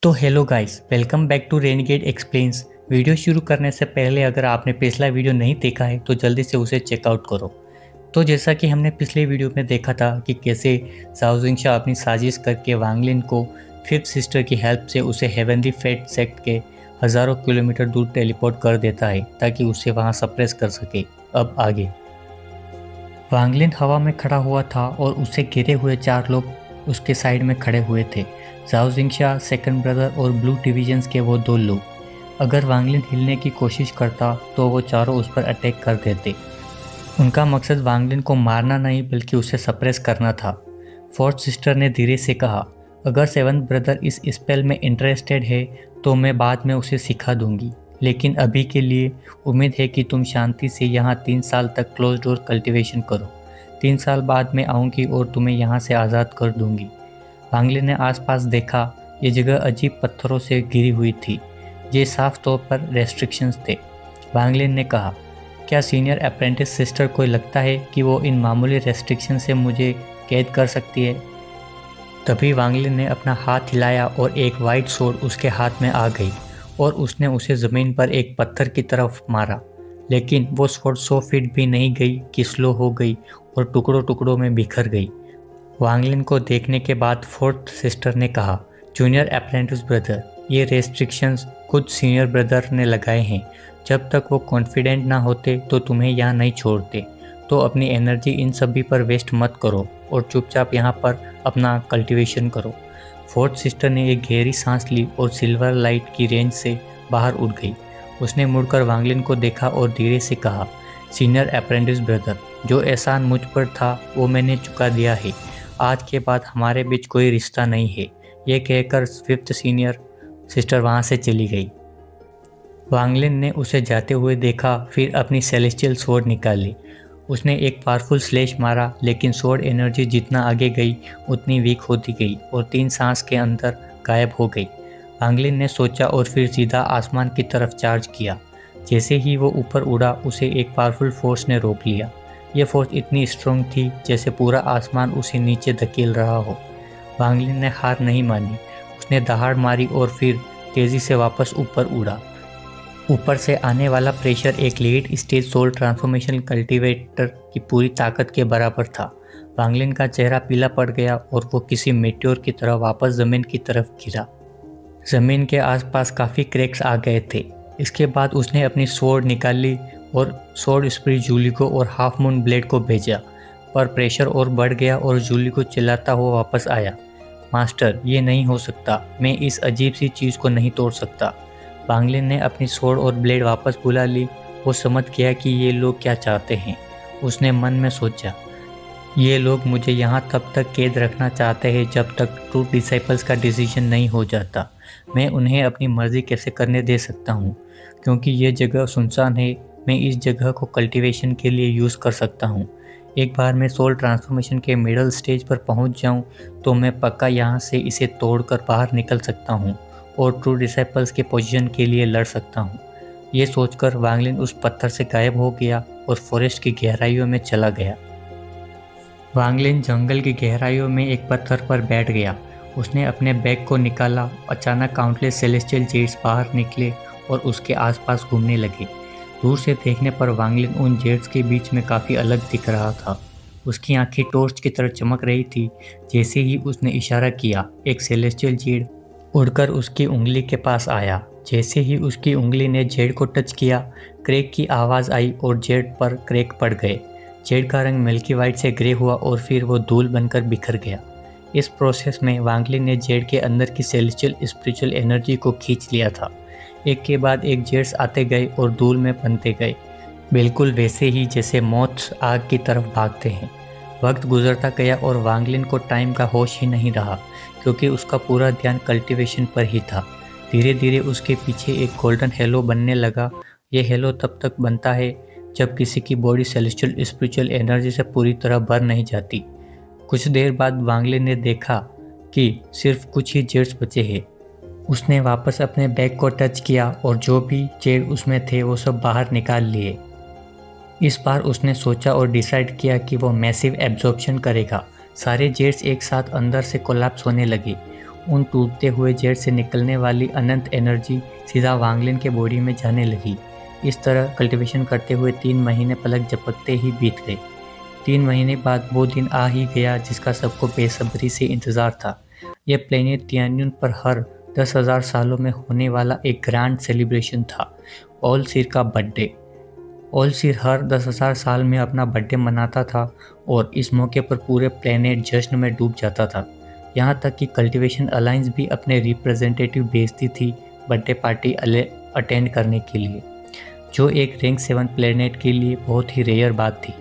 तो hello guys, welcome back to Renegade explains. Video शुरू करने से पहले अगर आपने पिछला वीडियो नहीं देखा है तो जल्दी से उसे चेकआउट करो। तो जैसा कि हमने पिछले वीडियो में देखा था कि कैसे जाओजिंगशा अपनी साजिश करके वांगलिन को फिफ्थ सिस्टर की हेल्प से उसे हेवनली फेट सेक्ट के हज़ारों किलोमीटर दूर टेलीपोर्ट कर देता है ताकि उसे वहां सप्रेस कर सके। अब आगे वांगलिन हवा में खड़ा हुआ था और उसे घिरे हुए 4 लोग उसके साइड में खड़े हुए थे। जाओ जिंगशा, सेकंड ब्रदर और ब्लू डिविजन्स के वो 2 लोग। अगर वांगलिन हिलने की कोशिश करता तो वो चारों उस पर अटैक कर देते। उनका मकसद वांगलिन को मारना नहीं बल्कि उसे सप्रेस करना था। फोर्थ सिस्टर ने धीरे से कहा, अगर सेवंथ ब्रदर इस स्पेल में इंटरेस्टेड है तो मैं बाद में उसे सिखा दूंगी, लेकिन अभी के लिए उम्मीद है कि तुम शांति से यहाँ 3 साल तक क्लोज डोर कल्टीवेशन करो। 3 साल बाद मैं आऊँगी और तुम्हें यहाँ से आज़ाद कर दूंगी। वांगलिन ने आसपास देखा। ये जगह अजीब पत्थरों से घिरी हुई थी। ये साफ तौर पर रेस्ट्रिक्शंस थे। वांगलिन ने कहा, क्या सीनियर अप्रेंटिस सिस्टर को लगता है कि वो इन मामूली रेस्ट्रिक्शन से मुझे कैद कर सकती है? तभी वांगलिन ने अपना हाथ हिलाया और एक वाइट सोर्ड उसके हाथ में आ गई और उसने उसे ज़मीन पर एक पत्थर की तरफ मारा। लेकिन वो सोर्ड 100 फीट भी नहीं गई कि स्लो हो गई और टुकड़ों टुकड़ों में बिखर गई। वांगलिन को देखने के बाद फोर्थ सिस्टर ने कहा, जूनियर अप्रेंटिस ब्रदर, ये रेस्ट्रिक्शंस खुद सीनियर ब्रदर ने लगाए हैं। जब तक वो कॉन्फिडेंट ना होते तो तुम्हें यहाँ नहीं छोड़ते। तो अपनी एनर्जी इन सभी पर वेस्ट मत करो और चुपचाप यहाँ पर अपना कल्टीवेशन करो। फोर्थ सिस्टर ने एक गहरी सांस ली और सिल्वर लाइट की रेंज से बाहर उड़ गई। उसने मुड़कर वांगलिन को देखा और धीरे से कहा, सीनियर अप्रेंटिस ब्रदर, जो एहसान मुझ पर था वो मैंने चुका दिया है। आज के बाद हमारे बीच कोई रिश्ता नहीं है। ये कहकर फिफ्थ सीनियर सिस्टर वहाँ से चली गई। वांगलिन ने उसे जाते हुए देखा, फिर अपनी सेलेस्टियल स्वॉर्ड निकाली। उसने एक पावरफुल स्लैश मारा, लेकिन स्वॉर्ड एनर्जी जितना आगे गई उतनी वीक होती गई और 3 सांस के अंदर गायब हो गई। वांगलिन ने सोचा और फिर सीधा आसमान की तरफ चार्ज किया। जैसे ही वो ऊपर उड़ा, उसे एक पावरफुल फोर्स ने रोक लिया। ये फोर्स इतनी स्ट्रॉन्ग थी जैसे पूरा आसमान उसे नीचे धकेल रहा हो। वांगलिन ने हार नहीं मानी। उसने दहाड़ मारी और फिर तेज़ी से वापस ऊपर उड़ा। ऊपर से आने वाला प्रेशर एक late stage soul transformation cultivator की पूरी ताकत के बराबर था। वांगलिन का चेहरा पीला पड़ गया और वो किसी मेट्योर की तरह वापस ज़मीन की तरफ गिरा। ज़मीन के आसपास काफ़ी क्रैक्स आ गए थे। इसके बाद उसने अपनी स्वॉर्ड निकाली और स्वॉर्ड स्पिरिट जूली को और हाफ मून ब्लेड को भेजा, पर प्रेशर और बढ़ गया और जूली को चिल्लाता हुआ वापस आया। मास्टर, ये नहीं हो सकता। मैं इस अजीब सी चीज़ को नहीं तोड़ सकता। वांगलिन ने अपनी स्वॉर्ड और ब्लेड वापस बुला ली। वो समझ गया कि ये लोग क्या चाहते हैं। उसने मन में सोचा, ये लोग मुझे यहाँ तब तक कैद रखना चाहते हैं जब तक ट्रू डिसाइपल्स का डिसीजन नहीं हो जाता। मैं उन्हें अपनी मर्ज़ी कैसे करने दे सकता हूँ? क्योंकि ये जगह सुनसान है, मैं इस जगह को कल्टीवेशन के लिए यूज़ कर सकता हूँ। एक बार मैं सोल ट्रांसफॉर्मेशन के मिडल स्टेज पर पहुँच जाऊँ तो मैं पक्का यहाँ से इसे तोड़कर बाहर निकल सकता हूँ और ट्रू डिसाइपल्स के पोजीशन के लिए लड़ सकता हूँ। ये सोचकर वांगलिन उस पत्थर से गायब हो गया और फॉरेस्ट की गहराइयों में चला गया। वांगलिन जंगल की गहराइयों में एक पत्थर पर बैठ गया। उसने अपने बैग को निकाला। अचानक काउंटलेस सेलेस्टियल जेट्स बाहर निकले और उसके आसपास घूमने लगे। दूर से देखने पर वांगलिन उन जेट्स के बीच में काफ़ी अलग दिख रहा था। उसकी आंखें टॉर्च की तरह चमक रही थी। जैसे ही उसने इशारा किया, एक सेलेस्टियल जेट उड़कर उसकी उंगली के पास आया। जैसे ही उसकी उंगली ने जेड को टच किया, क्रैक की आवाज़ आई और जेड पर क्रैक पड़ गए। जेड का रंग मिल्की वाइट से ग्रे हुआ और फिर वो धूल बनकर बिखर गया। इस प्रोसेस में वांगलिन ने जेड के अंदर की सेलेस्टियल स्पिरिचुअल एनर्जी को खींच लिया था। एक के बाद एक जेट्स आते गए और धूल में बनते गए, बिल्कुल वैसे ही जैसे मौत आग की तरफ भागते हैं। वक्त गुजरता गया और वांगलिन को टाइम का होश ही नहीं रहा, क्योंकि उसका पूरा ध्यान कल्टीवेशन पर ही था। धीरे धीरे उसके पीछे एक गोल्डन हेलो बनने लगा। ये हेलो तब तक बनता है जब किसी की बॉडी सेलेस्टियल स्पिरिचुअल एनर्जी से पूरी तरह भर नहीं जाती। कुछ देर बाद वांगलिन ने देखा कि सिर्फ कुछ ही जेट्स बचे हैं। उसने वापस अपने बैग को टच किया और जो भी जेट उसमें थे वो सब बाहर निकाल लिए। इस बार उसने सोचा और डिसाइड किया कि वो मैसिव एब्जॉर्प्शन करेगा। सारे जेट्स एक साथ अंदर से कोलैप्स होने लगे। उन टूटते हुए जेट से निकलने वाली अनंत एनर्जी सीधा वांगलिन के बॉडी में जाने लगी। इस तरह कल्टीवेशन करते हुए 3 महीने पलक झपकते ही बीत गए। 3 महीने बाद वो दिन आ ही गया जिसका सबको बेसब्री से इंतज़ार था। यह प्लेनेट तियान्युन पर हर 10,000 सालों में होने वाला एक ग्रैंड सेलिब्रेशन था, ऑल सिर का बर्थडे। ऑल सिर हर 10,000 साल में अपना बर्थडे मनाता था और इस मौके पर पूरे प्लेनेट जश्न में डूब जाता था। यहाँ तक कि कल्टीवेशन अलायंस भी अपने रिप्रेजेंटेटिव भेजती थी बर्थडे पार्टी अटेंड करने के लिए, जो एक रैंक 7 प्लेनेट के लिए बहुत ही रेयर बात थी।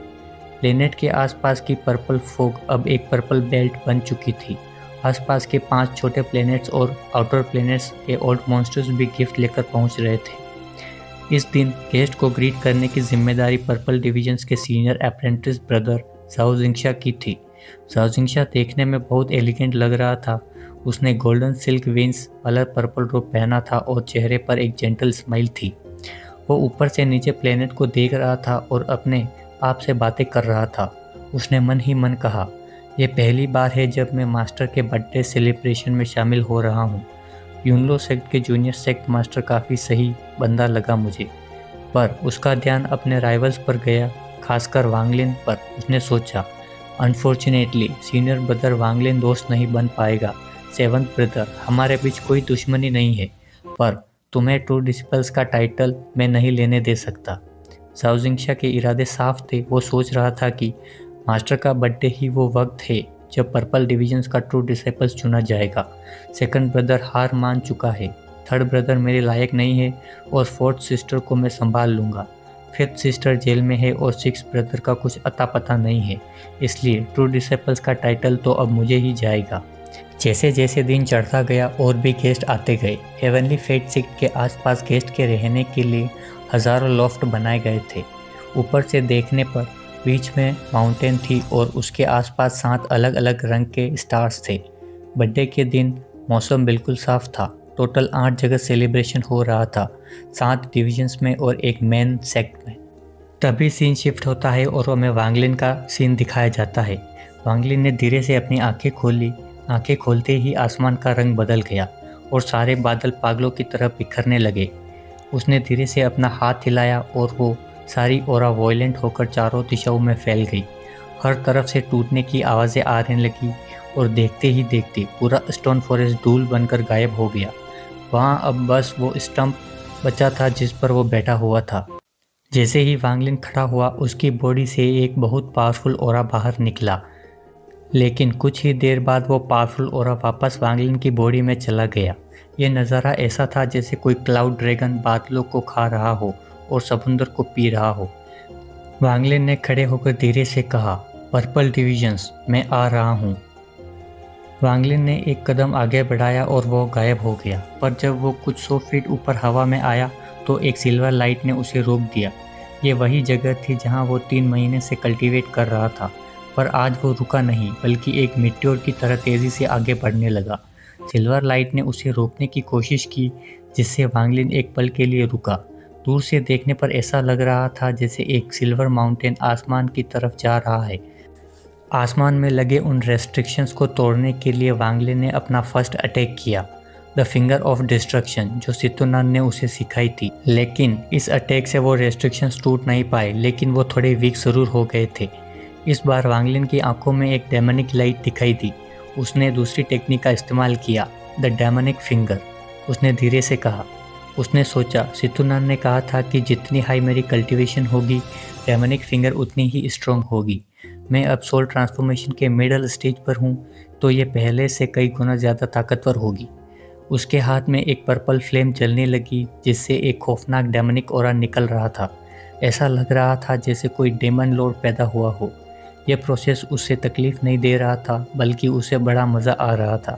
प्लेनेट के आसपास की पर्पल फोग अब एक पर्पल बेल्ट बन चुकी थी। आसपास के 5 छोटे प्लेनेट्स और आउटर प्लेनेट्स के ओल्ड मॉन्स्टर्स भी गिफ्ट लेकर पहुंच रहे थे। इस दिन गेस्ट को ग्रीट करने की जिम्मेदारी पर्पल डिवीजन्स के सीनियर अप्रेंटिस ब्रदर जाओ जिंगशा की थी। जाओ जिंगशा देखने में बहुत एलिगेंट लग रहा था। उसने गोल्डन सिल्क वेन्स वाला पर्पल रोब पहना था और चेहरे पर एक जेंटल स्माइल थी। वो ऊपर से नीचे प्लेनेट को देख रहा था और अपने आप से बातें कर रहा था। उसने मन ही मन कहा, यह पहली बार है जब मैं मास्टर के बर्थडे सेलिब्रेशन में शामिल हो रहा हूँ। यूनलो सेक्ट के जूनियर सेक्ट मास्टर काफ़ी सही बंदा लगा मुझे, पर उसका ध्यान अपने राइवल्स पर गया, खासकर वांगलिन पर। उसने सोचा, अनफॉर्चुनेटली सीनियर ब्रदर वांगलिन दोस्त नहीं बन पाएगा। 7th ब्रदर, हमारे बीच कोई दुश्मनी नहीं है, पर तुम्हें ट्रू डिसिपल्स का टाइटल मैं नहीं लेने दे सकता। जाओ जिंगशा के इरादे साफ थे। वो सोच रहा था कि मास्टर का बर्थडे ही वो वक्त है जब पर्पल डिवीजन्स का ट्रू डिसिपल्स चुना जाएगा। 2nd ब्रदर हार मान चुका है, 3rd ब्रदर मेरे लायक नहीं है और 4th सिस्टर को मैं संभाल लूँगा। 5th सिस्टर जेल में है और 6th ब्रदर का कुछ अता पता नहीं है, इसलिए ट्रू डिसिपल्स का टाइटल तो अब मुझे ही जाएगा। जैसे जैसे दिन चढ़ता गया और भी गेस्ट आते गए। हेवनली फेट सेक्ट के आसपास गेस्ट के रहने के लिए हज़ारों लॉफ्ट बनाए गए थे। ऊपर से देखने पर बीच में माउंटेन थी और उसके आसपास 7 अलग अलग रंग के स्टार्स थे। बर्थडे के दिन मौसम बिल्कुल साफ था। टोटल 8 जगह सेलिब्रेशन हो रहा था, 7 डिविजन्स में और एक मेन सेक्ट में। तभी सीन शिफ्ट होता है और हमें वांगलिन का सीन दिखाया जाता है। वांगलिन ने धीरे से अपनी आंखें खोली। आंखें खोलते ही आसमान का रंग बदल गया और सारे बादल पागलों की तरह बिखरने लगे। उसने धीरे से अपना हाथ हिलाया और वो सारी ओरा वॉयलेंट होकर चारों दिशाओं में फैल गई। हर तरफ से टूटने की आवाज़ें आने लगी और देखते ही देखते पूरा स्टोन फॉरेस्ट धूल बनकर गायब हो गया। वहाँ अब बस वो स्टंप बचा था जिस पर वो बैठा हुआ था। जैसे ही वांगलिन खड़ा हुआ, उसकी बॉडी से एक बहुत पावरफुल ओरा बाहर निकला, लेकिन कुछ ही देर बाद वो पावरफुल ओरा वापस वांगलिन की बॉडी में चला गया। ये नज़ारा ऐसा था जैसे कोई क्लाउड ड्रैगन बादलों को खा रहा हो और समुद्र को पी रहा हो। वांगलिन ने खड़े होकर धीरे से कहा, पर्पल डिविजन्स, मैं आ रहा हूँ। वांगलिन ने एक कदम आगे बढ़ाया और वो गायब हो गया, पर जब वो कुछ 100 फीट ऊपर हवा में आया तो एक सिल्वर लाइट ने उसे रोक दिया। ये वही जगह थी जहाँ वो 3 महीने से कल्टीवेट कर रहा था, पर आज वो रुका नहीं बल्कि एक मिट्योर की तरह तेज़ी से आगे बढ़ने लगा। सिल्वर लाइट ने उसे रोकने की कोशिश की, जिससे वांगलिन एक पल के लिए रुका। दूर से देखने पर ऐसा लग रहा था जैसे एक सिल्वर माउंटेन आसमान की तरफ जा रहा है। आसमान में लगे उन रेस्ट्रिक्शंस को तोड़ने के लिए वांगलिन ने अपना फर्स्ट अटैक किया, द फिंगर ऑफ डिस्ट्रक्शन, जो सितुनान ने उसे सिखाई थी। लेकिन इस अटैक से वो रेस्ट्रिक्शंस टूट नहीं पाए, लेकिन वो थोड़े वीक ज़रूर हो गए थे। इस बार वांगलिन की आंखों में एक डेमोनिक लाइट दिखाई दी। उसने दूसरी टेक्निक का इस्तेमाल किया, द डेमोनिक फिंगर। उसने धीरे से कहा। उसने सोचा, सितुनान ने कहा था कि जितनी हाई मेरी कल्टीवेशन होगी, डेमोनिक फिंगर उतनी ही स्ट्रॉन्ग होगी। मैं अब सोल ट्रांसफॉर्मेशन के मिडल स्टेज पर हूँ, तो ये पहले से कई गुना ज़्यादा ताकतवर होगी। उसके हाथ में एक पर्पल फ्लेम जलने लगी, जिससे एक खौफनाक डेमोनिक ऑरा निकल रहा था। ऐसा लग रहा था जैसे कोई डेमन लॉर्ड पैदा हुआ हो। यह प्रोसेस उससे तकलीफ नहीं दे रहा था, बल्कि उसे बड़ा मज़ा आ रहा था।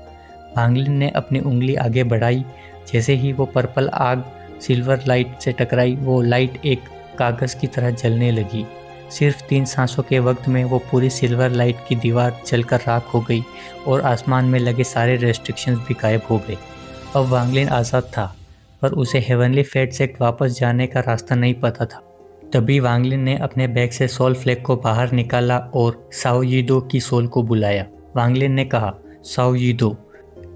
वांगलिन ने अपनी उंगली आगे बढ़ाई। जैसे ही वो पर्पल आग सिल्वर लाइट से टकराई, वो लाइट एक कागज़ की तरह जलने लगी। सिर्फ 3 सांसों के वक्त में वो पूरी सिल्वर लाइट की दीवार जलकर राख हो गई और आसमान में लगे सारे रेस्ट्रिक्शंस भी गायब हो गए। अब वांगलिन आज़ाद था, पर उसे हेवनली फेट सेक्ट वापस जाने का रास्ता नहीं पता था। तभी वांगलिन ने अपने बैग से सोल फ्लैग को बाहर निकाला और साओ यीदो की सोल को बुलाया। वांगलिन ने कहा, साओ यीदो,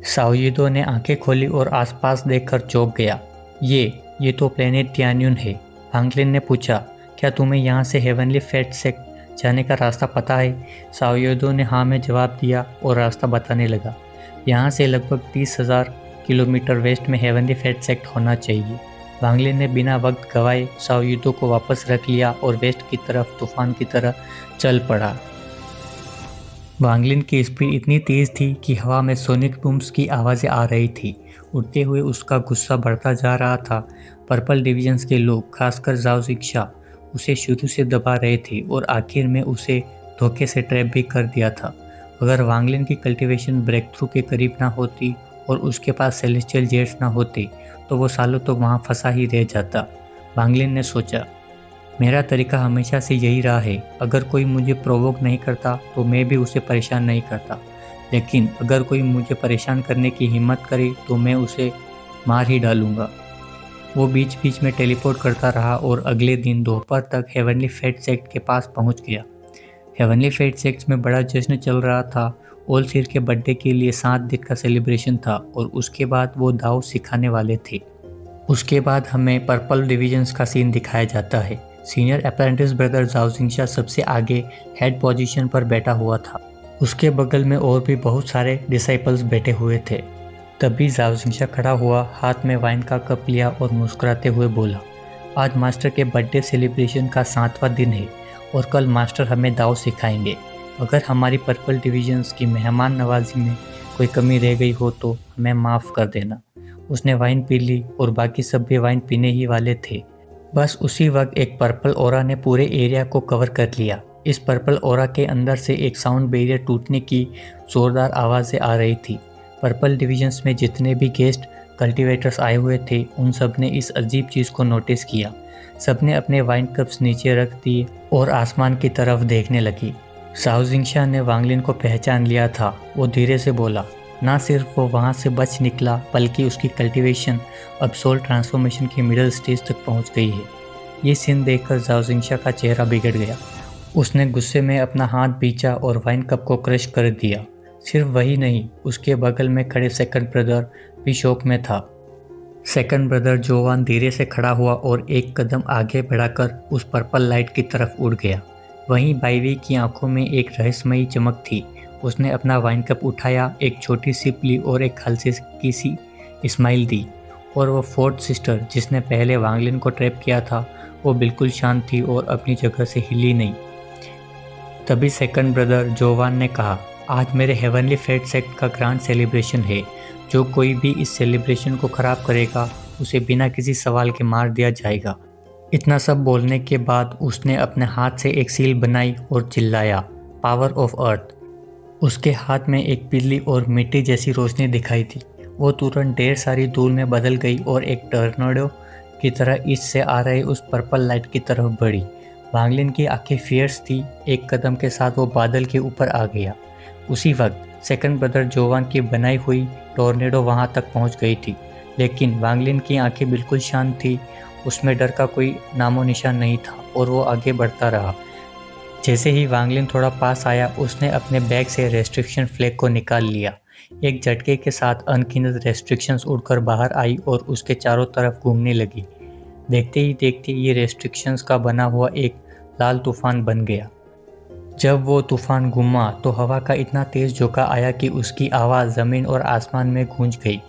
साओयिदो ने आंखें खोली और आसपास देखकर चौंक गया। ये तो प्लेनेट तियान्युन है। वांगलिन ने पूछा, क्या तुम्हें यहाँ से हेवनली फेट सेक्ट जाने का रास्ता पता है? साओयिदो ने हाँ में जवाब दिया और रास्ता बताने लगा। यहाँ से लगभग 30,000 किलोमीटर वेस्ट में हेवनली फेट सेक्ट होना चाहिए। वांगलिन ने बिना वक्त गवाए साओयिदो को वापस रख लिया और वेस्ट की तरफ तूफान की तरह चल पड़ा। वांगलिन की स्पीड इतनी तेज़ थी कि हवा में सोनिक बूम्स की आवाज़ें आ रही थी। उड़ते हुए उसका गुस्सा बढ़ता जा रहा था। पर्पल डिवीजन्स के लोग, खासकर जाओ शिक्षा, उसे शुरू से दबा रहे थे और आखिर में उसे धोखे से ट्रैप भी कर दिया था। अगर वांगलिन की कल्टीवेशन ब्रेक थ्रू के करीब ना होती और उसके पास सेलेस्टियल जेट्स ना होते तो वो सालों तक वहाँ फंसा ही रह जाता। वांगलिन ने सोचा, मेरा तरीका हमेशा से यही रहा है। अगर कोई मुझे प्रोवोक नहीं करता तो मैं भी उसे परेशान नहीं करता, लेकिन अगर कोई मुझे परेशान करने की हिम्मत करे तो मैं उसे मार ही डालूंगा। वो बीच बीच में टेलीपोर्ट करता रहा और अगले दिन दोपहर तक हेवनली फेट सेक्ट के पास पहुंच गया। हेवनली फेट सेक्ट में बड़ा जश्न चल रहा था। ओलसिर के बर्थडे के लिए 7 दिन का सेलिब्रेशन था और उसके बाद वो दाव सिखाने वाले थे। उसके बाद हमें पर्पल डिवीजन्स का सीन दिखाया जाता है। सीनियर अप्रेंटिस ब्रदर जाओ जिंगशा सबसे आगे हेड पोजीशन पर बैठा हुआ था। उसके बगल में और भी बहुत सारे डिसाइपल्स बैठे हुए थे। तभी जाओ जिंगशा खड़ा हुआ, हाथ में वाइन का कप लिया और मुस्कुराते हुए बोला, आज मास्टर के बर्थडे सेलिब्रेशन का 7वां दिन है और कल मास्टर हमें दाव सिखाएंगे। अगर हमारी पर्पल डिवीजन्स की मेहमान नवाजी में कोई कमी रह गई हो तो हमें माफ़ कर देना। उसने वाइन पी ली और बाकी सब भी वाइन पीने ही वाले थे। बस उसी वक्त एक पर्पल ओरा ने पूरे एरिया को कवर कर लिया। इस पर्पल ओरा के अंदर से एक साउंड बैरियर टूटने की ज़ोरदार आवाज़ें आ रही थी। पर्पल डिवीजन्स में जितने भी गेस्ट कल्टीवेटर्स आए हुए थे उन सब ने इस अजीब चीज़ को नोटिस किया। सब ने अपने वाइन कप्स नीचे रख दिए और आसमान की तरफ देखने लगी। जाओ जिंगशा ने वांगलिन को पहचान लिया था। वो धीरे से बोला, ना सिर्फ वो वहाँ से बच निकला बल्कि उसकी कल्टीवेशन अब सोल ट्रांसफॉर्मेशन की मिडिल स्टेज तक पहुँच गई है। ये सीन देखकर जाओ जिंगशा का चेहरा बिगड़ गया। उसने गुस्से में अपना हाथ खींचा और वाइन कप को क्रश कर दिया। सिर्फ वही नहीं, उसके बगल में खड़े सेकंड ब्रदर भी शौक में था। सेकंड ब्रदर जोवान धीरे से खड़ा हुआ और एक कदम आगे बढ़ाकर उस पर्पल लाइट की तरफ उड़ गया। वहीं बाइवी की आंखों में एक रहस्यमयी चमक थी। उसने अपना वाइन कप उठाया, एक छोटी सिप ली और एक हल्की सी स्माइल दी। और वो फोर्थ सिस्टर जिसने पहले वांगलिन को ट्रैप किया था वो बिल्कुल शांत थी और अपनी जगह से हिली नहीं। तभी सेकंड ब्रदर जोवान ने कहा, आज मेरे हेवनली फेट सेक्ट का ग्रैंड सेलिब्रेशन है। जो कोई भी इस सेलिब्रेशन को ख़राब करेगा उसे बिना किसी सवाल के मार दिया जाएगा। इतना सब बोलने के बाद उसने अपने हाथ से एक सील बनाई और चिल्लाया, पावर ऑफ अर्थ। उसके हाथ में एक पीली और मिट्टी जैसी रोशनी दिखाई थी। वो तुरंत ढेर सारी धूल में बदल गई और एक टर्नेडो की तरह ईस्ट से आ रहे उस पर्पल लाइट की तरफ बढ़ी। वांगलिन की आंखें फियर्स थी। एक कदम के साथ वो बादल के ऊपर आ गया। उसी वक्त सेकंड ब्रदर जोवान की बनाई हुई टोर्नेडो वहाँ तक पहुँच गई थी, लेकिन वांगलिन की आंखें बिल्कुल शांत थी। उसमें डर का कोई नामो निशान नहीं था और वो आगे बढ़ता रहा। जैसे ही वांगलिन थोड़ा पास आया उसने अपने बैग से रेस्ट्रिक्शन फ्लैग को निकाल लिया। एक झटके के साथ अनगिनत रेस्ट्रिक्शंस उड़कर बाहर आई और उसके चारों तरफ घूमने लगी। देखते ही देखते ये रेस्ट्रिक्शंस का बना हुआ एक लाल तूफान बन गया। जब वो तूफान घूमा तो हवा का इतना तेज़ झोंका आया कि उसकी आवाज़ ज़मीन और आसमान में गूंज गई।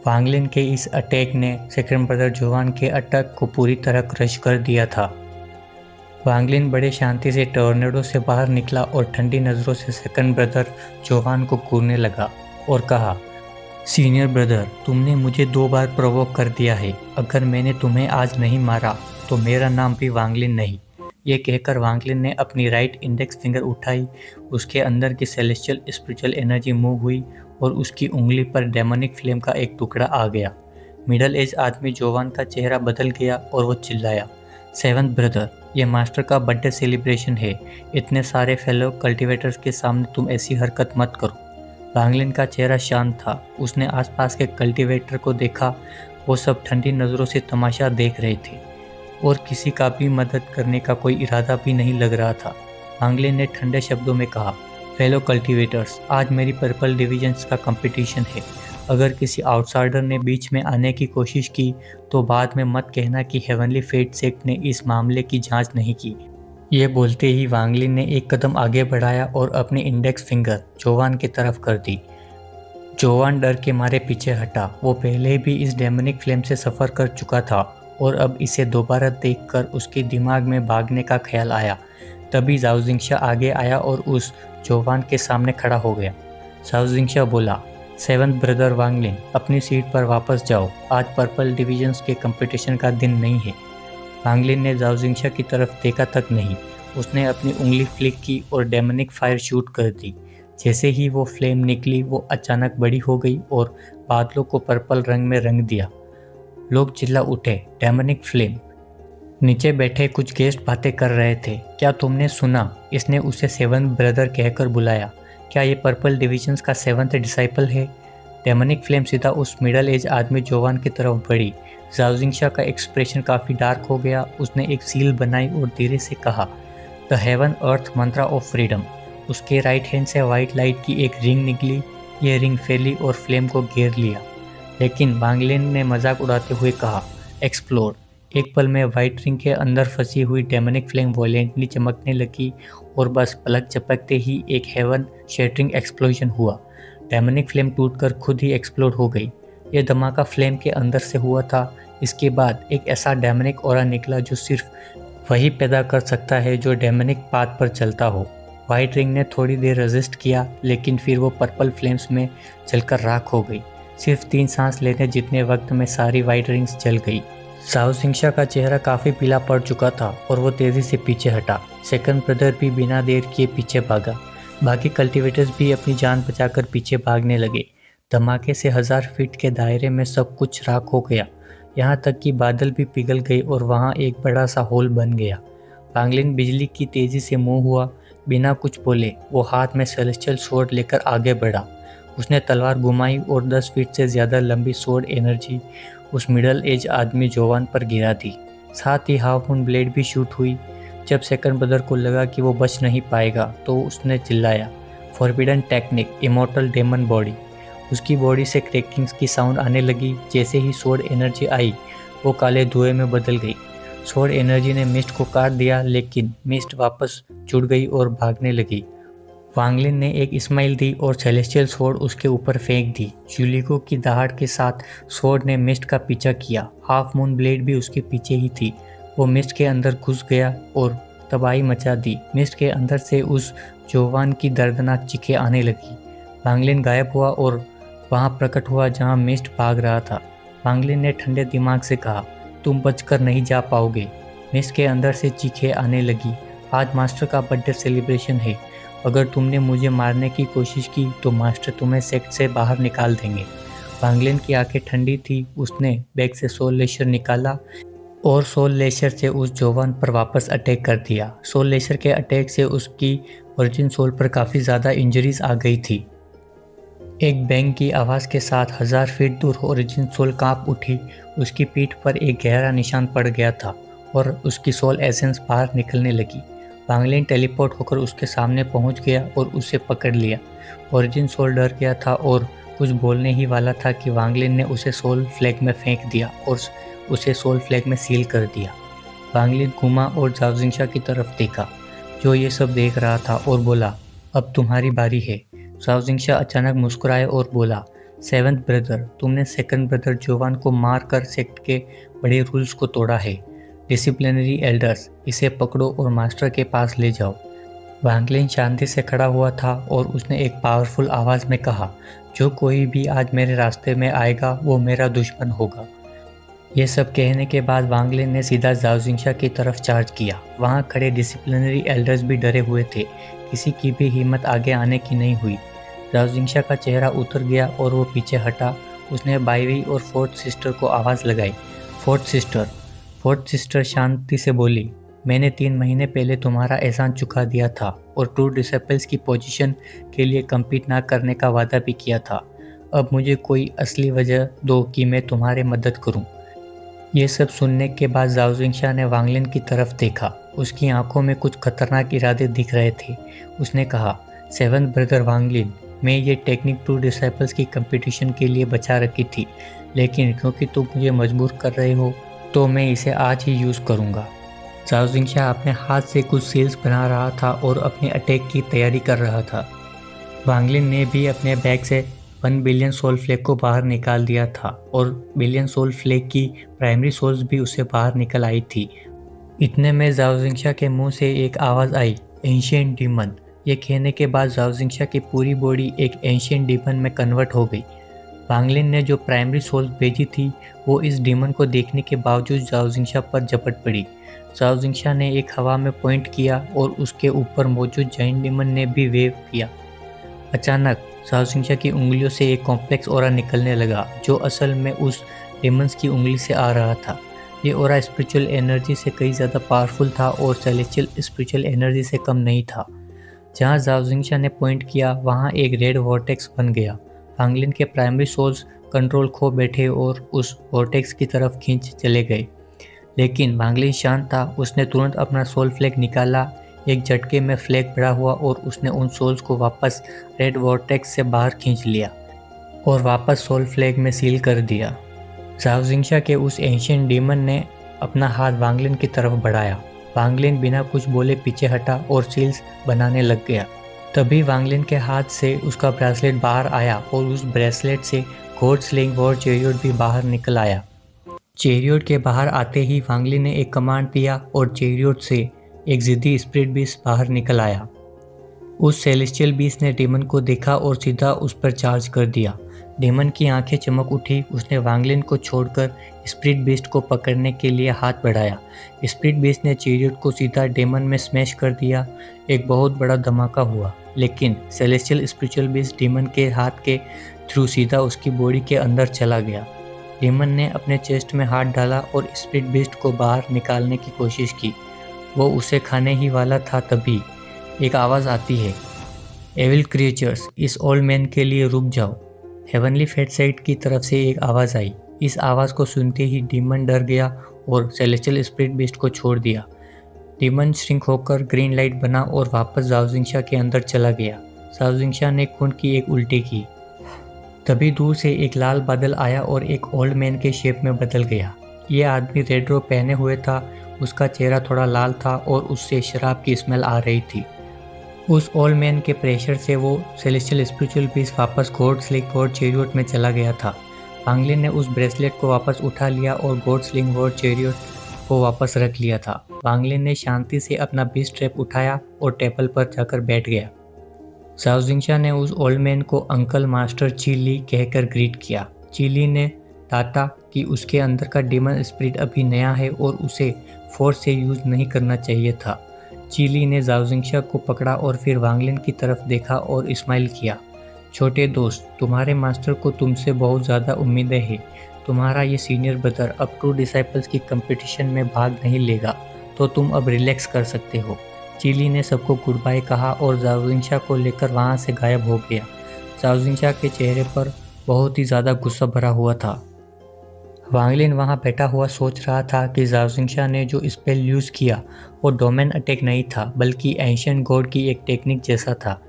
वांगलिन के इस अटैक ने सेकंड ब्रदर जोवान के अटैक को पूरी तरह क्रश कर दिया था। वांगलिन बड़े शांति से टोर्नेडो से बाहर निकला और ठंडी नज़रों से सेकंड ब्रदर जोवान को घूरने लगा और कहा, सीनियर ब्रदर, तुमने मुझे 2 बार प्रोवोक कर दिया है। अगर मैंने तुम्हें आज नहीं मारा तो मेरा नाम भी वांगलिन नहीं। ये कहकर वांगलिन ने अपनी राइट इंडेक्स फिंगर उठाई। उसके अंदर की सेलेस्टियल स्पिरिचुअल एनर्जी मूव हुई और उसकी उंगली पर डेमोनिक फ्लेम का एक टुकड़ा आ गया। मिडल एज आदमी जोवान का चेहरा बदल गया और वो चिल्लाया, सेवंथ ब्रदर, ये मास्टर का बर्थडे सेलिब्रेशन है। इतने सारे फेलो कल्टीवेटर्स के सामने तुम ऐसी हरकत मत करो। वांगलिन का चेहरा शांत था। उसने आसपास के कल्टीवेटर को देखा। वो सब ठंडी नज़रों से तमाशा देख रहे थे और किसी का भी मदद करने का कोई इरादा भी नहीं लग रहा था। वांगलिन ने ठंडे शब्दों में कहा, फेलो कल्टीवेटर्स, आज मेरी पर्पल डिवीजन्स का कंपटीशन है। अगर किसी आउटसाइडर ने बीच में आने की कोशिश की तो बाद में मत कहना कि हेवनली फेट सेक्ट ने इस मामले की जांच नहीं की। ये बोलते ही वांग लिन ने एक कदम आगे बढ़ाया और अपनी इंडेक्स फिंगर जोवान की तरफ कर दी। जोवान डर के मारे पीछे हटा। वो पहले भी इस डेमनिक फ्लेम से सफ़र कर चुका था और अब इसे दोबारा देखकर उसके दिमाग में भागने का ख्याल आया। तभी जाओ जिंगशा आगे आया और उस जोवान के सामने खड़ा हो गया। जाओ जिंगशा बोला, सेवंथ ब्रदर वांग लिन, अपनी सीट पर वापस जाओ। आज पर्पल डिवीजन्स के कंपटीशन का दिन नहीं है। वांग लिन ने जाओ जिंगशा की तरफ देखा तक नहीं। उसने अपनी उंगली फ्लिक की और डेमनिक फायर शूट कर दी। जैसे ही वो फ्लेम निकली वो अचानक बड़ी हो गई और बादलों को पर्पल रंग में रंग दिया। लोग चिल्ला उठे, डेमनिक फ्लेम। नीचे बैठे कुछ गेस्ट बातें कर रहे थे। क्या तुमने सुना? इसने उसे सेवंथ ब्रदर कहकर बुलाया। क्या ये पर्पल डिवीजन्स का सेवंथ डिसाइपल है? डेमनिक फ्लेम सीधा उस मिडल एज आदमी जोवान की तरफ बढ़ी। जाओ जिंगशा का एक्सप्रेशन काफ़ी डार्क हो गया। उसने एक सील बनाई और धीरे से कहा, the haven earth Mantra of freedom. उसके राइट हैंड से वाइट लाइट की एक रिंग निकली। ये रिंग फैली और फ्लेम को घेर लिया। लेकिन वांग लिन ने मजाक उड़ाते हुए कहा, एक्सप्लोड। एक पल में वाइट रिंग के अंदर फंसी हुई डेमनिक फ्लेम वॉयलेंटली चमकने लगी और बस पलक झपकते ही एक हेवन शेटरिंग एक्सप्लोजन हुआ। डेमनिक फ्लेम टूटकर खुद ही एक्सप्लोड हो गई। यह धमाका फ्लेम के अंदर से हुआ था। इसके बाद एक ऐसा डेमनिक ऑरा निकला जो सिर्फ वही पैदा कर सकता है जो डेमनिक पाथ पर चलता हो। वाइट रिंग ने थोड़ी देर रेजिस्ट किया, लेकिन फिर वो पर्पल फ्लेम्स में जलकर राख हो गई। सिर्फ 3 सांस लेने जितने वक्त में सारी वाइट रिंग्स जल गई। जाओ जिंगशा का चेहरा काफ़ी पीला पड़ चुका था और वो तेज़ी से पीछे हटा। सेकंड ब्रदर भी बिना देर किए पीछे भागा। बाकी कल्टीवेटर्स भी अपनी जान बचाकर पीछे भागने लगे। धमाके से 1000 फीट के दायरे में सब कुछ राख हो गया। यहाँ तक कि बादल भी पिघल गए और वहाँ एक बड़ा सा होल बन गया। वांग लिन बिजली की तेज़ी से मुँह हुआ। बिना कुछ बोले वो हाथ में सेलेस्टियल स्वॉर्ड लेकर आगे बढ़ा। उसने तलवार घुमाई और 10 फीट से ज़्यादा लंबी स्वॉर्ड एनर्जी उस मिडल एज आदमी जोवान पर गिरा दी। साथ ही हाफ मून ब्लेड भी शूट हुई। जब सेकंड ब्रदर को लगा कि वो बच नहीं पाएगा तो उसने चिल्लाया, forbidden technique, immortal demon body. उसकी बॉडी से क्रैकिंग्स की साउंड आने लगी। जैसे ही स्वॉर्ड एनर्जी आई वो काले धुएं में बदल गई। स्वॉर्ड एनर्जी ने मिस्ट को काट दिया, लेकिन मिस्ट वापस जुड़ गई और भागने लगी। वांग लिन ने एक स्माइल दी और सेलेस्टियल स्वॉर्ड उसके ऊपर फेंक दी। जुलिको की दहाड़ के साथ स्वॉर्ड ने मिस्ट का पीछा किया। हाफ मून ब्लेड भी उसके पीछे ही थी। वो मिस्ट के अंदर घुस गया और तबाही मचा दी। मिस्ट के अंदर से उस जोवान की दर्दनाक चीखें आने लगी। वांग लिन गायब हुआ और वहाँ प्रकट हुआ जहाँ मिस्ट भाग रहा था। वांग लिन ने ठंडे दिमाग से कहा, तुम बचकर नहीं जा पाओगे। मिस्ट के अंदर से चीखें आने लगी, आज मास्टर का बर्थडे सेलिब्रेशन है। अगर तुमने मुझे मारने की कोशिश की तो मास्टर तुम्हें सेक्ट से बाहर निकाल देंगे। वांग लिन की आंखें ठंडी थी। उसने बैग से सोल लेशर निकाला और सोल लेशर से उस जोवान पर वापस अटैक कर दिया। सोल लेशर के अटैक से उसकी वर्जिन सोल पर काफ़ी ज़्यादा इंजरीज आ गई थी। एक बैंग की आवाज़ के साथ 1000 फीट दूर ओरिजिन सोल कांप उठी। उसकी पीठ पर एक गहरा निशान पड़ गया था और उसकी सोल एसेंस बाहर निकलने लगी। वांग लिन टेलीपोर्ट होकर उसके सामने पहुंच गया और उसे पकड़ लिया। ओरिजिन सोल डर गया था और कुछ बोलने ही वाला था कि वांग लिन ने उसे सोल फ्लैग में फेंक दिया और उसे सोल फ्लैग में सील कर दिया। वांग लिन घूमा और जाओ जिंगशा की तरफ देखा, जो ये सब देख रहा था, और बोला, अब तुम्हारी बारी है। जाओ जिंगशा अचानक मुस्कुराए और बोला, सेवंथ ब्रदर, तुमने सेकंड ब्रदर जोवान को मार कर सेक्ट के बड़े रूल्स को तोड़ा है। डिसिप्लिनरी एल्डर्स, इसे पकड़ो और मास्टर के पास ले जाओ। वांग लिन शांति से खड़ा हुआ था और उसने एक पावरफुल आवाज़ में कहा, जो कोई भी आज मेरे रास्ते में आएगा वो मेरा दुश्मन होगा। ये सब कहने के बाद वांग लिन ने सीधा जाओ जिंगशा की तरफ चार्ज किया। वहाँ खड़े डिसिप्लिनरी एल्डर्स भी डरे हुए थे। किसी की भी हिम्मत आगे आने की नहीं हुई। जाओ जिंगशा का चेहरा उतर गया और वो पीछे हटा। उसने बाईवी और फोर्थ सिस्टर को आवाज़ लगाई। फोर्थ सिस्टर शांति से बोली, मैंने 3 महीने पहले तुम्हारा एहसान चुका दिया था और ट्रू डिसिपल्स की पोजीशन के लिए कम्पीट ना करने का वादा भी किया था। अब मुझे कोई असली वजह दो कि मैं तुम्हारे मदद करूं। ये सब सुनने के बाद जाओ जिंगशा ने वांग लिन की तरफ देखा। उसकी आंखों में कुछ खतरनाक इरादे दिख रहे थे। उसने कहा, सेवंथ ब्रदर वांगलिन, मैं ये टेक्निक टू डिसाइपल्स की कंपटीशन के लिए बचा रखी थी, लेकिन क्योंकि तुम मुझे मजबूर कर रहे हो तो मैं इसे आज ही यूज़ करूँगा। जाओ जिंगशा अपने हाथ से कुछ सील्स बना रहा था और अपने अटैक की तैयारी कर रहा था। वांगलिन ने भी अपने बैग से 1 बिलियन सोल फ्लैग को बाहर निकाल दिया था और बिलियन सोल फ्लैग की प्राइमरी सोल्स भी उससे बाहर निकल आई थी। इतने में जाओ जिंगशा के मुंह से एक आवाज़ आई, एंशिएंट डीमन। ये कहने के बाद जाओ जिंगशा की पूरी बॉडी एक एंशिएंट डीमन में कन्वर्ट हो गई। वांगलिन ने जो प्राइमरी सोल्स भेजी थी वो इस डीमन को देखने के बावजूद जाओ जिंगशा पर झपट पड़ी। जाओ जिंगशा ने एक हवा में पॉइंट किया और उसके ऊपर मौजूद जाइंट डीमन ने भी वेव किया। अचानक जाओ जिंगशा की उंगलियों से एक कॉम्प्लेक्स ऑरा निकलने लगा जो असल में उस डेमन्स की उंगली से आ रहा था। ये ऑरा स्पिरिचुअल एनर्जी से कई ज़्यादा पावरफुल था और सेलेस्टियल स्पिरिचुअल एनर्जी से कम नहीं था। जहाँ जाओ जिंगशा ने पॉइंट किया वहाँ एक रेड वॉर्टेक्स बन गया। वांगलिन के प्राइमरी सोल्स कंट्रोल खो बैठे और उस वॉर्टेक्स की तरफ खींच चले गए, लेकिन वांगलिन शांत था। उसने तुरंत अपना सोल फ्लैग निकाला। एक झटके में फ्लैग बड़ा हुआ और उसने उन सोल्स को वापस रेड वॉर्टेक्स से बाहर खींच लिया और वापस सोल फ्लैग में सील कर दिया। जाओ जिंगशा के उस एंशिएंट डीमन ने अपना हाथ वांगलिन की तरफ बढ़ाया। वांगलिन बिना कुछ बोले पीछे हटा और सील्स बनाने लग गया। तभी वांगलिन के हाथ से उसका ब्रेसलेट बाहर आया और उस ब्रेसलेट से गॉड स्लेइंग वॉर चैरियट भी बाहर निकल आया। चैरियट के बाहर आते ही वांगलिन ने एक कमांड दिया और चैरियट से एक जिद्दी स्पिरिट बीस्ट बाहर निकल आया। उस सेलेस्टियल बीस्ट ने डेमन को देखा और सीधा उस पर चार्ज कर दिया। डेमन की आंखें चमक उठी। उसने वांगलिन को छोड़कर स्पिरिट बीस्ट को पकड़ने के लिए हाथ बढ़ाया। स्पिरिट बीस्ट ने चैरियट को सीधा डेमन में स्मैश कर दिया। एक बहुत बड़ा धमाका हुआ, लेकिन सेलेस्टियल स्पिरिचुअल बीस्ट डेमन के हाथ के थ्रू सीधा उसकी बॉडी के अंदर चला गया। डेमन ने अपने चेस्ट में हाथ डाला और स्पिरिट बीस्ट को बाहर निकालने की कोशिश की। वो उसे खाने ही वाला था। तभी एक आवाज़ आती है, एविल क्रिएचर्स, इस ओल्ड मैन के लिए रुक जाओ। हेवनली फेट साइड की तरफ से एक आवाज़ आई। इस आवाज़ को सुनते ही डीमन डर गया और सेलेस्टियल स्पिरिट बीस्ट को छोड़ दिया। डीमन श्रिंक होकर ग्रीन लाइट बना और वापस जाओ जिंगशा के अंदर चला गया। जाओ जिंगशा ने खून की एक उल्टी की। तभी दूर से एक लाल बादल आया और एक ओल्ड मैन के शेप में बदल गया। ये आदमी रेड रोब पहने हुए था। उसका चेहरा थोड़ा लाल था और उससे शराब की स्मेल आ रही थी। उस ओल्ड मैन के प्रेशर से वो सेलेस्टियल स्पिरिचुअल बीस्ट वापस गॉड स्लिंग वॉर चैरियट में चला गया था। वांगलिन ने उस ब्रेसलेट को वापस उठा लिया और गॉड स्लिंग वॉर चैरियट को वापस रख लिया था। वांगलिन ने शांति से अपना बीस्ट ट्रैप उठाया और टेबल पर जाकर बैठ गया। जाओ जिंगशा ने उस ओल्ड मैन को अंकल मास्टर चिली कहकर ग्रीट किया। चिली ने डाटा कि उसके अंदर का डेमन स्पिरिट अभी नया है और उसे फोर्स से यूज़ नहीं करना चाहिए था। चिली ने जाओ जिंगशा को पकड़ा और फिर वांगलिन की तरफ देखा और स्माइल किया। छोटे दोस्त, तुम्हारे मास्टर को तुमसे बहुत ज़्यादा उम्मीदें हैं। तुम्हारा ये सीनियर ब्रदर अब टू डिसाइपल्स की कंपटीशन में भाग नहीं लेगा, तो तुम अब रिलैक्स कर सकते हो। चिली ने सबको गुड बाय कहा और जाओ जिंगशा को लेकर वहाँ से गायब हो गया। जाओ जिंगशा के चेहरे पर बहुत ही ज़्यादा गुस्सा भरा हुआ था। वांगलिन वहाँ बैठा हुआ सोच रहा था कि जाओ जिंगशा ने जो स्पेल यूज़ किया वो डोमेन अटैक नहीं था, बल्कि एंशिएंट गॉड की एक टेक्निक जैसा था।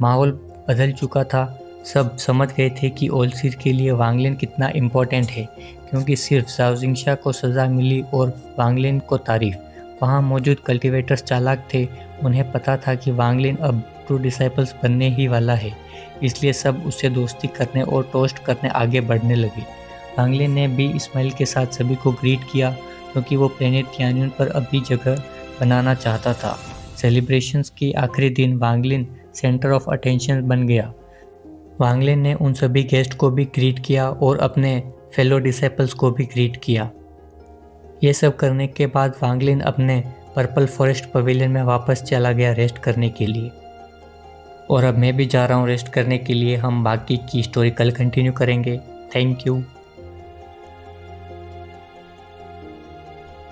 माहौल बदल चुका था। सब समझ गए थे कि ओलसिर के लिए वांगलिन कितना इम्पोर्टेंट है, क्योंकि सिर्फ जाओ जिंगशा को सज़ा मिली और वांगलिन को तारीफ। वहाँ मौजूद कल्टिवेटर्स चालाक थे। उन्हें पता था कि वांगलिन अब टू डिसाइपल्स बनने ही वाला है, इसलिए सब उससे दोस्ती करने और टोस्ट करने आगे बढ़ने लगे। वांगलिन ने भी स्माइल के साथ सभी को ग्रीट किया, क्योंकि वो प्लेनेट कैनियन पर अपनी जगह बनाना चाहता था। सेलिब्रेशंस की आखिरी दिन वांगलिन सेंटर ऑफ अटेंशन बन गया। वांगलिन ने उन सभी गेस्ट को भी ग्रीट किया और अपने फेलो डिसाइपल्स को भी ग्रीट किया। ये सब करने के बाद वांगलिन अपने पर्पल फॉरेस्ट पवेलियन में वापस चला गया रेस्ट करने के लिए। और अब मैं भी जा रहा हूँ रेस्ट करने के लिए। हम बाकी की स्टोरी कल कंटिन्यू करेंगे। Thank you.